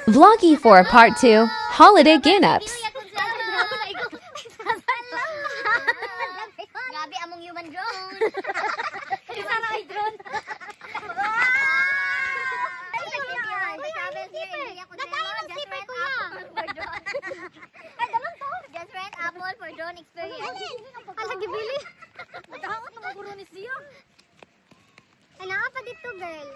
Vloggy for Part 2, Holiday Ganups. Grabe among human drone. Isa na ay drone. Just rent Apple for drone experience. Alagi bili. Daot na maguro ni siya. Ay, naa pa dito, girl.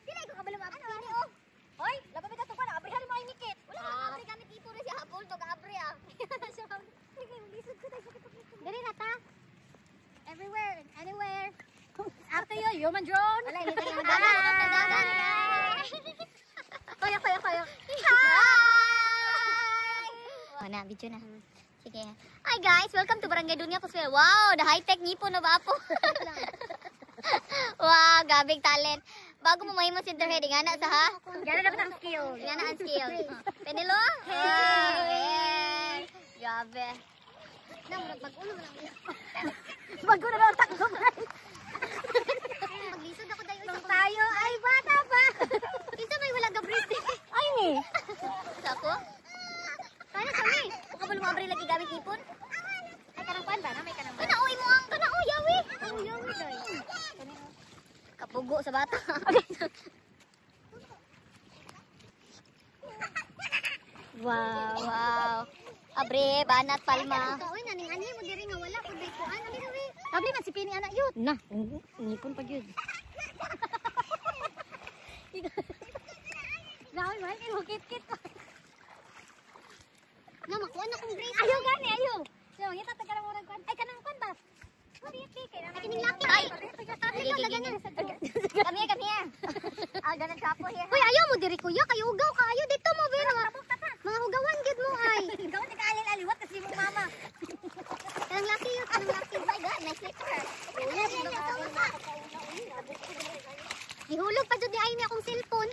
Pila ko kabalo ba? Pili oh. Hoy, labi bitaw ko na abri hali mo ay mikit. Wala ka abri gamit ipo rin si Apple to abri ah. Dali na ta. Everywhere and anywhere. After you, human drone. Wala, hindi tayo Kaya. Hi! Oh, na, video na. Sige. Hi guys, welcome to Barangay Dunia Kuswe. Wow, the high-tech nipo na ba po? Wow, gabing talent. Bago mo mahimo si Interheading, ana sa ha? Gano'n dapat ang skill. Yan ang skill. Penelo? Hey! Gabe. Mag-ulo mo lang. Bago na lang takbo ba? Maglisod ako tayo. Nung tayo ay bata pa. Kinsa may wala gabris. Ay ni. Sa ako? Kaya kami. Kung kabalo mo abri lagi gamit ipon? Ay, kanang kuwan ba? May kanang ba? Kanauy mo ang kanauy, yawi. Oh, yawi day. Kapugo sa bata. Wow. Abre, banat, palma. Uy, naning ani mo diri nga wala pud kuan ani diri. Abri man si Pini anak yun. Na, ngipon pa yun. Naoy man kit-kit. Na makuan akong brace. Ayaw gani, ayaw. Ayaw, ngita taga lang murag kwan. Ay, kanang kwan ba? Ay, kining laki. Ay! Ay, Kami, kami. Ganang kapo here. uy, ayaw mo diri kuya kay ugaw ka. Ayaw dito mo be. Mga hugawan gid mo ay. Ikaw na kaalil-aliwat kasi mong mama. Kanang laki yun, kanang laki. Oh my God, nice picture. Ihulog pa jud ni ay ni akong cellphone.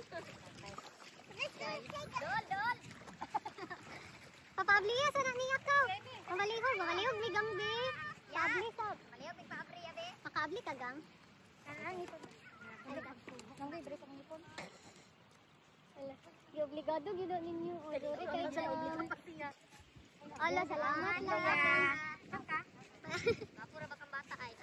Dol. Papabliya sa niya ka. Magalihog mi gang be. Pabli sa. Maliw, pigpa-abri, yabe. Makabli ka gang. Yung obligado gino ninyo order kay sa Ala, salamat na. Kapura ba kang bata ay?